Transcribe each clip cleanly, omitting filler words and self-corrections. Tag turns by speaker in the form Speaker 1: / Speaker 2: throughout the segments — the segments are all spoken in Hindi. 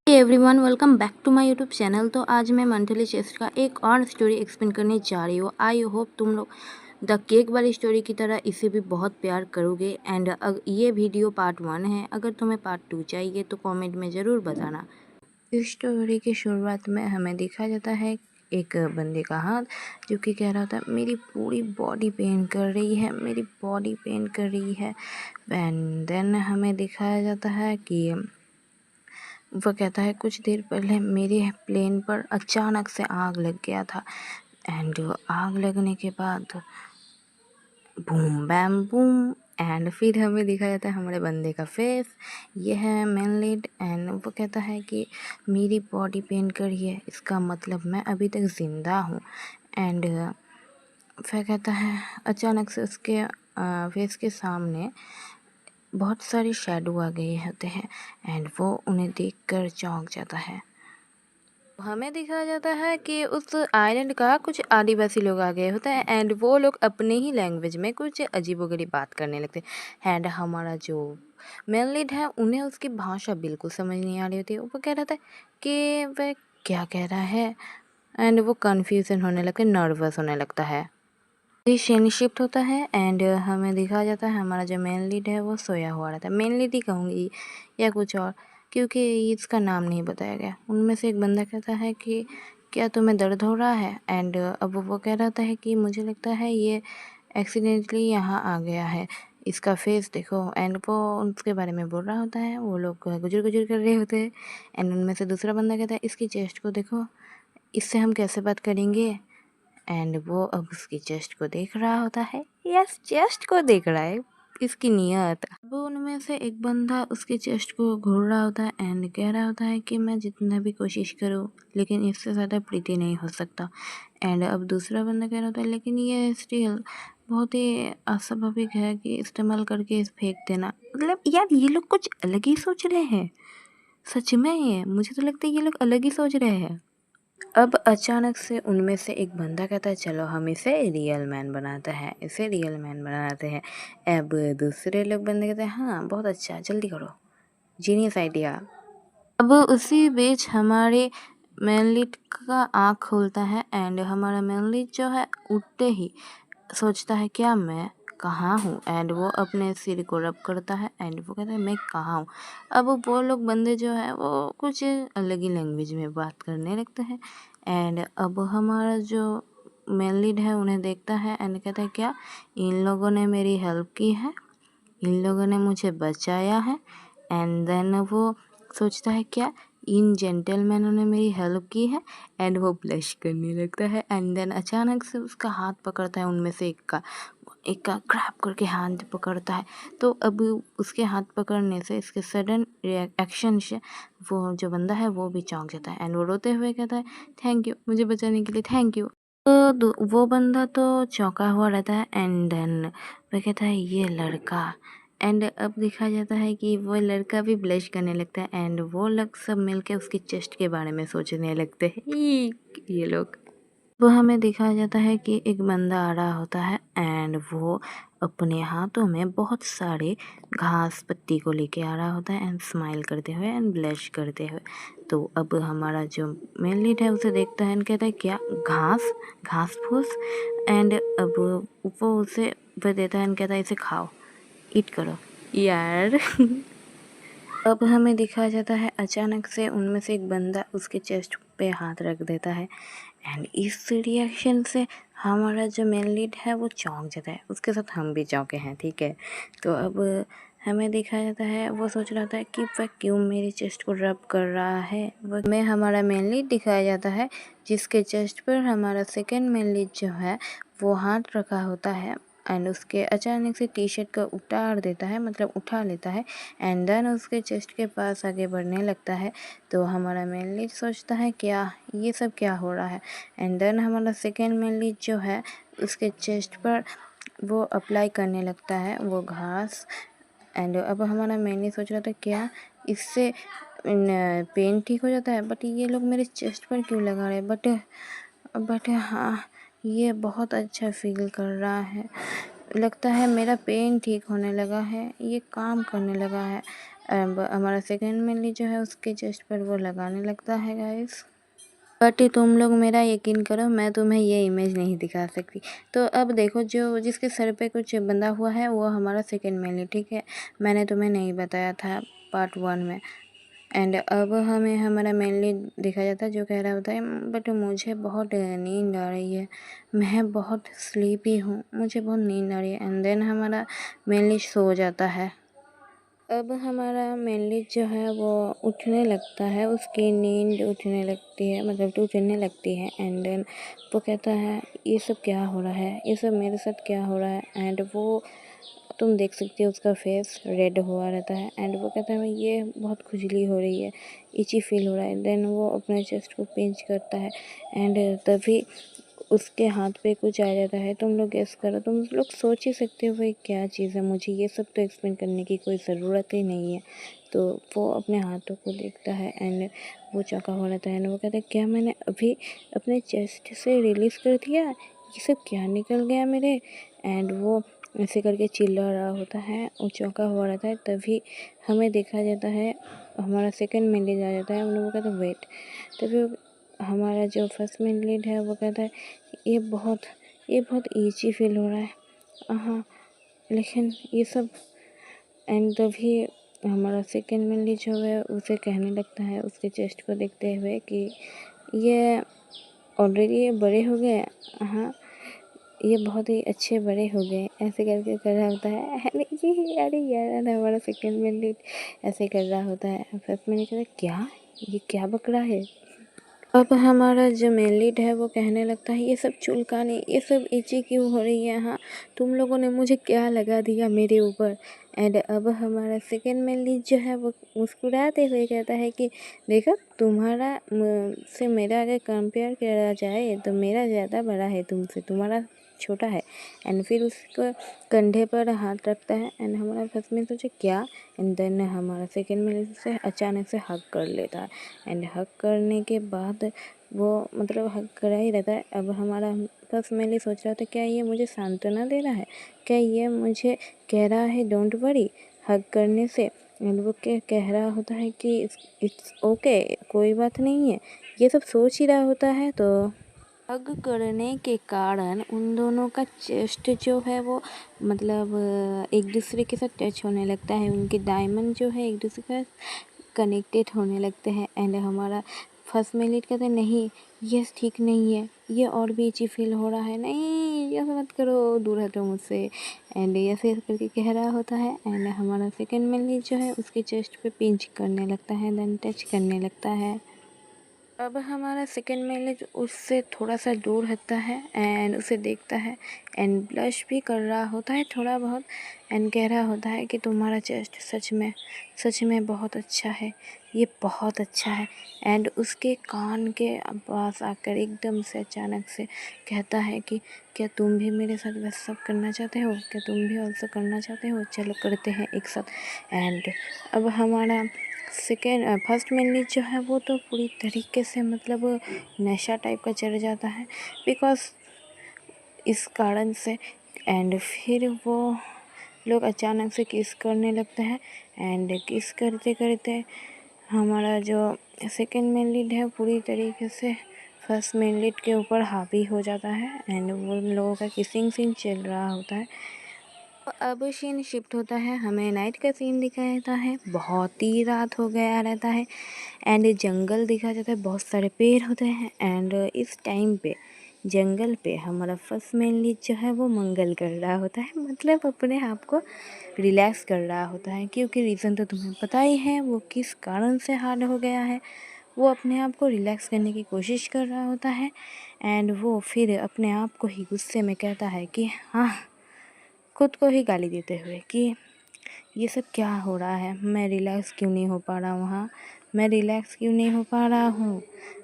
Speaker 1: Everyone, welcome back to my YouTube channel. तो आज मैं मंथली चेस्ट का एक और स्टोरी एक्सप्लेन करने जा रही हूँ। आई होप तुम लोग द केक वाली स्टोरी की तरह इसे भी बहुत प्यार करोगे। एंड ये वीडियो पार्ट 1 है। अगर तुम्हें पार्ट 2 चाहिए तो कमेंट में ज़रूर बताना। इस स्टोरी की शुरुआत में हमें दिखा जाता है एक बंदे का हाथ, जो कि कह रहा था मेरी पूरी बॉडी पेन कर रही है, मेरी बॉडी पेन कर रही है। एंड देन हमें दिखाया जाता है कि वह कहता है कुछ देर पहले मेरे प्लेन पर अचानक से आग लग गया था। एंड आग लगने के बाद बूम बैम बूम। एंड फिर हमें दिखा जाता है हमारे बंदे का फेस, ये है मेन लीड। एंड वो कहता है कि मेरी बॉडी पेन कर रही है, इसका मतलब मैं अभी तक ज़िंदा हूँ। एंड फिर कहता है अचानक से उसके फेस के सामने बहुत सारे शैडो आ गए होते हैं। एंड वो उन्हें देखकर चौंक जाता है। हमें दिखाया जाता है कि उस आइलैंड का कुछ आदिवासी लोग आ गए होते हैं। एंड वो लोग अपने ही लैंग्वेज में कुछ अजीबोगरीब बात करने लगते हैं। एंड हमारा जो मेन लीड है, उन्हें उसकी भाषा बिल्कुल समझ नहीं आ रही होती। वो कह रहा था कि वह क्या कह रहा है। एंड वो कन्फ्यूजन होने लगता है, नर्वस होने लगता है। ये सीन शिफ्ट होता है एंड हमें दिखाया जाता है हमारा जो मेन लीड है वो सोया हुआ रहता है। मेन लीड ही कहूँगी या कुछ और, क्योंकि इसका नाम नहीं बताया गया। उनमें से एक बंदा कहता है कि क्या तुम्हें दर्द हो रहा है। एंड अब वो कह रहा है कि मुझे लगता है ये एक्सीडेंटली यहाँ आ गया है, इसका फेस देखो। एंड वो उसके बारे में बोल रहा होता है, वो लोग गुजर गुजर कर रहे होते हैं। एंड उनमें से दूसरा बंदा कहता है इसकी चेस्ट को देखो, इससे हम कैसे बात करेंगे। एंड वो अब उसकी चेस्ट को देख रहा होता है। यस, चेस्ट को देख रहा है, इसकी नियत। वो उनमें से एक बंदा उसकी चेस्ट को घूर रहा होता है एंड कह रहा होता है कि मैं जितना भी कोशिश करूँ लेकिन इससे ज़्यादा प्रीति नहीं हो सकता। एंड अब दूसरा बंदा कह रहा होता है लेकिन ये स्टिल बहुत ही अस्वाभाविक है कि इस्तेमाल करके इस फेंक देना। मतलब यार, ये लोग कुछ अलग ही सोच रहे हैं। सच में ये मुझे तो लगता है ये लोग अलग ही सोच रहे हैं। अब अचानक से उनमें से एक बंदा कहता है चलो हम इसे रियल मैन बनाते हैं, इसे रियल मैन बनाते हैं। अब दूसरे लोग बंदे कहते हैं हाँ बहुत अच्छा, जल्दी करो, जीनियस आइडिया। अब उसी बीच हमारे मैनलीट का आँख खुलता है एंड हमारा मैनलीट जो है उठते ही सोचता है क्या मैं कहाँ हूँ। एंड वो अपने सिर को रब करता है एंड वो कहता है मैं कहाँ हूँ। अब वो लोग बंदे जो है वो कुछ अलग ही लैंग्वेज में बात करने लगते हैं। एंड अब हमारा जो मेन लीड है उन्हें देखता है एंड कहता है क्या इन लोगों ने मेरी हेल्प की है, इन लोगों ने मुझे बचाया है। एंड देन वो सोचता है क्या इन जेंटलमैनों ने मेरी हेल्प की है। एंड वो ब्लश करने लगता है। एंड देन अचानक से उसका हाथ पकड़ता है उनमें से एक का ग्रैब करके हाथ पकड़ता है। तो अब उसके हाथ पकड़ने से इसके सडन एक्शन से वो जो बंदा है वो भी चौंक जाता है एंड वो रोते हुए कहता है थैंक यू, मुझे बचाने के लिए थैंक यू। तो वो बंदा तो चौंका हुआ रहता है एंड देन वह कहता है ये लड़का। एंड अब देखा जाता है कि वो लड़का भी ब्लश करने लगता है एंड वो लोग सब मिलके उसकी चेस्ट के बारे में सोचने लगते हैं। ये लोग वो हमें दिखाया जाता है कि एक बंदा आ रहा होता है एंड वो अपने हाथों में बहुत सारे घास पत्ती को लेके आ रहा होता है एंड स्माइल करते हुए एंड ब्लश करते हुए। तो अब हमारा जो मेन लीड है उसे देखता है एंड कहता है क्या घास घास फूस। एंड अब वो उसे वह देता है एंड कहता है इसे खाओ, ईट करो यार। अब हमें दिखाया जाता है अचानक से उनमें से एक बंदा उसके चेस्ट पे हाथ रख देता है एंड इस रिएक्शन से हमारा जो मेन लीड है वो चौंक जाता है। उसके साथ हम भी चौंके हैं, ठीक है। तो अब हमें दिखाया जाता है वो सोच रहा था कि वह क्यों मेरी चेस्ट को रब कर रहा है। वह में हमारा मेन लीड दिखाया जाता है जिसके चेस्ट पर हमारा सेकेंड मेन लीड जो है वो हाथ रखा होता है एंड उसके अचानक से टी शर्ट को उतार देता है, मतलब उठा लेता है एंड देन उसके चेस्ट के पास आगे बढ़ने लगता है। तो हमारा मेन लीड सोचता है क्या ये सब क्या हो रहा है। एंड देन हमारा सेकेंड मेन लीड जो है उसके चेस्ट पर वो अप्लाई करने लगता है वो घास। एंड अब हमारा मेन लीड सोच रहा था क्या इससे पेन ठीक हो जाता है, बट ये लोग मेरे चेस्ट पर क्यों लगा रहे हैं। बट हाँ, ये बहुत अच्छा फील कर रहा है। लगता है मेरा पेन ठीक होने लगा है, ये काम करने लगा है। अब हमारा सेकंड मेनली जो है उसके चेस्ट पर वो लगाने लगता है गाइस। बट तुम लोग मेरा यकीन करो, मैं तुम्हें ये इमेज नहीं दिखा सकती। तो अब देखो, जो जिसके सर पे कुछ बंधा हुआ है वो हमारा सेकंड मेनली, ठीक है। मैंने तुम्हें नहीं बताया था पार्ट 1 में। एंड अब हमें हमारा मेनली देखा जाता है जो कह रहा होता है बट मुझे बहुत नींद आ रही है, मैं बहुत स्लीपी हूँ, मुझे बहुत नींद आ रही है। एंड देन हमारा मेनली सो जाता है। अब हमारा मेनली जो है वो उठने लगता है, उसकी नींद उठने लगती है, मतलब टूटने लगती है। एंड देन वो कहता है ये सब क्या हो रहा है, ये सब मेरे साथ क्या हो रहा है। एंड वो तुम देख सकते हो उसका फेस रेड हुआ रहता है। एंड वो कहता है ये बहुत खुजली हो रही है, इची फील हो रहा है। देन वो अपने चेस्ट को पिंच करता है एंड तभी उसके हाथ पे कुछ आ जाता है। तुम लोग गेस करो, तुम लोग सोच ही सकते हो भाई क्या चीज़ है, मुझे ये सब तो एक्सप्लेन करने की कोई ज़रूरत ही नहीं है। तो वो अपने हाथों को देखता है एंड वो चौंका हुआ रहता है एंड वो कहता है क्या मैंने अभी अपने चेस्ट से रिलीज़ कर दिया, ये सब क्या निकल गया मेरे। एंड वो ऐसे करके चिल्ला रहा होता है, वो चौंका हुआ रहता है। तभी हमें देखा जाता है, हमारा सेकंड मैन आ जाता है। हम लोग कहते हैं वेट। तभी हमारा जो फर्स्ट मेन लीड है वो कहता है ये बहुत ईजी फील हो रहा है, हाँ लेकिन ये सब। एंड तभी हमारा सेकंड मेन लीड जो है उसे कहने लगता है उसके चेस्ट को देखते हुए कि ये ऑलरेडी बड़े हो गए, हाँ ये बहुत ही अच्छे बड़े हो गए, ऐसे करके कर रहा होता है। अरे यार हमारा सेकंड मेन लीड ऐसे कर रहा होता है। फर्स्ट मेन लीड कहता है क्या, ये क्या बक रहा है। अब हमारा जो मेन लीड है वो कहने लगता है ये सब चुलकानी, ये सब इची क्यों हो रही है, हाँ तुम लोगों ने मुझे क्या लगा दिया मेरे ऊपर। एंड अब हमारा सेकंड मेन लीड जो है वो मुस्कुराते हुए कहता है कि देखो तुम्हारा से मेरा अगर कंपेयर करा जाए तो मेरा ज़्यादा बड़ा है तुमसे, तुम्हारा छोटा है। एंड फिर उसको कंधे पर हाथ रखता है एंड हमारा फर्स्ट में सोचे क्या। एंड देन हमारा सेकंड में से अचानक से हक कर लेता है। एंड हक करने के बाद वो मतलब हक करा ही रहता है। अब हमारा फर्स्ट मेनली सोच रहा था क्या ये मुझे सांत्वना दे रहा है, क्या ये मुझे कह रहा है डोंट वरी हक करने से। एंड वो कह रहा होता है कि इट्स ओके, कोई बात नहीं है, ये सब सोच ही रहा होता है। तो हग करने के कारण उन दोनों का चेस्ट जो है वो मतलब एक दूसरे के साथ टच होने लगता है, उनके डायमंड जो है एक दूसरे के साथ कनेक्टेड होने लगते हैं। एंड हमारा फर्स्ट मिनट कहते हैं नहीं ये ठीक नहीं है, ये और भी इची फील हो रहा है, नहीं ये मत करो, दूर हटो मुझसे। एंड ऐसे करके कह रहा होता है। एंड हमारा सेकंड मिनट जो है उसके चेस्ट पे पिंच करने लगता है, देन टच करने लगता है। अब हमारा सेकंड मेल उससे थोड़ा सा दूर हटता है एंड उसे देखता है एंड ब्लश भी कर रहा होता है थोड़ा बहुत। एंड कह रहा होता है कि तुम्हारा चेस्ट सच में बहुत अच्छा है, ये बहुत अच्छा है। एंड उसके कान के पास आकर एकदम से अचानक से कहता है कि क्या तुम भी मेरे साथ वैसा सब करना चाहते हो, क्या तुम भी ऑल्सो करना चाहते हो, चलो करते हैं एक साथ। एंड अब हमारा फर्स्ट मेनली जो है वो तो पूरी तरीके से मतलब नशा टाइप का चढ़ जाता है बिकॉज इस कारण से। एंड फिर वो लोग अचानक से किस करने लगते हैं एंड किस करते करते हमारा जो सेकंड मेन लीड है पूरी तरीके से फर्स्ट मेन लीड के ऊपर हावी हो जाता है एंड वो लोगों का किसिंग सीन चल रहा होता है। अब सीन शिफ्ट होता है, हमें नाइट का सीन दिखाया जाता है, बहुत ही रात हो गया रहता है एंड जंगल दिखाया जाता है, बहुत सारे पेड़ होते हैं। एंड इस टाइम पे जंगल पे हमारा फर्स्ट मेन लीड जो है वो मंगल कर रहा होता है, मतलब अपने आप को रिलैक्स कर रहा होता है। क्योंकि रीज़न तो तुम्हें पता ही है वो किस कारण से हार्ड हो गया है, वो अपने आप को रिलैक्स करने की कोशिश कर रहा होता है। एंड वो फिर अपने आप को ही गुस्से में कहता है कि हाँ, खुद को ही गाली देते हुए कि ये सब क्या हो रहा है, मैं रिलैक्स क्यों नहीं हो पा रहा हूँ, हाँ मैं रिलैक्स क्यों नहीं हो पा रहा हूँ।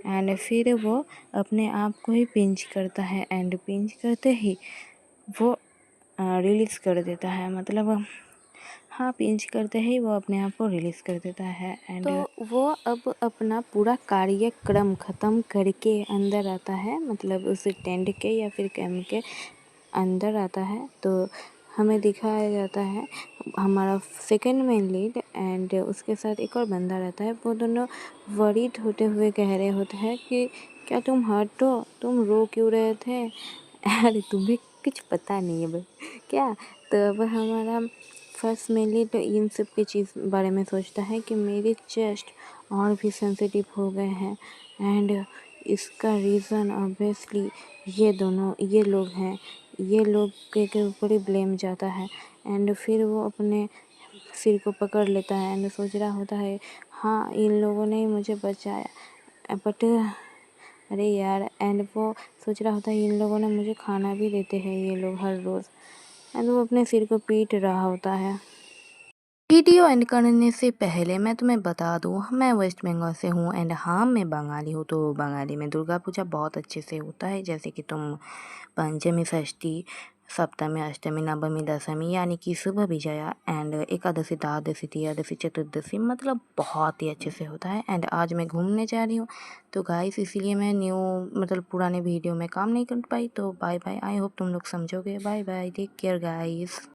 Speaker 1: एंड फिर वो अपने आप को ही पिंच करता है एंड पिंच करते ही वो रिलीज़ कर देता है, मतलब हाँ पिंच करते ही वो अपने आप को रिलीज़ कर देता है। एंड तो वो अब अपना पूरा कार्यक्रम ख़त्म करके अंदर आता है, मतलब उस टेंट के या फिर कैंप के अंदर आता है। तो हमें दिखाया जाता है हमारा सेकंड मेन लीड एंड उसके साथ एक और बंदा रहता है। वो दोनों वरीड होते हुए कह रहे होते हैं कि क्या तुम हर्ट हो, तुम रो क्यों रहे थे? अरे तुम्हें कुछ पता नहीं है बस क्या। तो अब हमारा फर्स्ट मेन लीड इन सब की चीज़ बारे में सोचता है कि मेरे चेस्ट और भी सेंसिटिव हो गए हैं एंड इसका रीज़न ऑब्वियसली ये लोग हैं। ये लोग के ऊपर ही ब्लेम जाता है एंड फिर वो अपने सिर को पकड़ लेता है एंड सोच रहा होता है हाँ इन लोगों ने ही मुझे बचाया बट अरे यार एंड वो सोच रहा होता है इन लोगों ने मुझे खाना भी देते हैं ये लोग हर रोज़ एंड वो अपने सिर को पीट रहा होता है। वीडियो एंड करने से पहले मैं तुम्हें बता दूँ मैं वेस्ट बंगाल से हूँ एंड हाँ मैं बंगाली हूँ। तो बंगाली में दुर्गा पूजा बहुत अच्छे से होता है जैसे कि तुम पंचमी षष्ठी सप्तमी अष्टमी नवमी दशमी यानी कि शुभ विजया एंड एकादशी द्वादशी त्रयोदशी चतुर्दशी मतलब बहुत ही अच्छे से होता है। एंड आज मैं घूमने जा रही हूँ तो गाइस इसीलिए मैं न्यू मतलब पुराने वीडियो में काम नहीं कर पाई। तो बाय बाय, आई होप तुम लोग समझोगे। Bye bye, take care guys.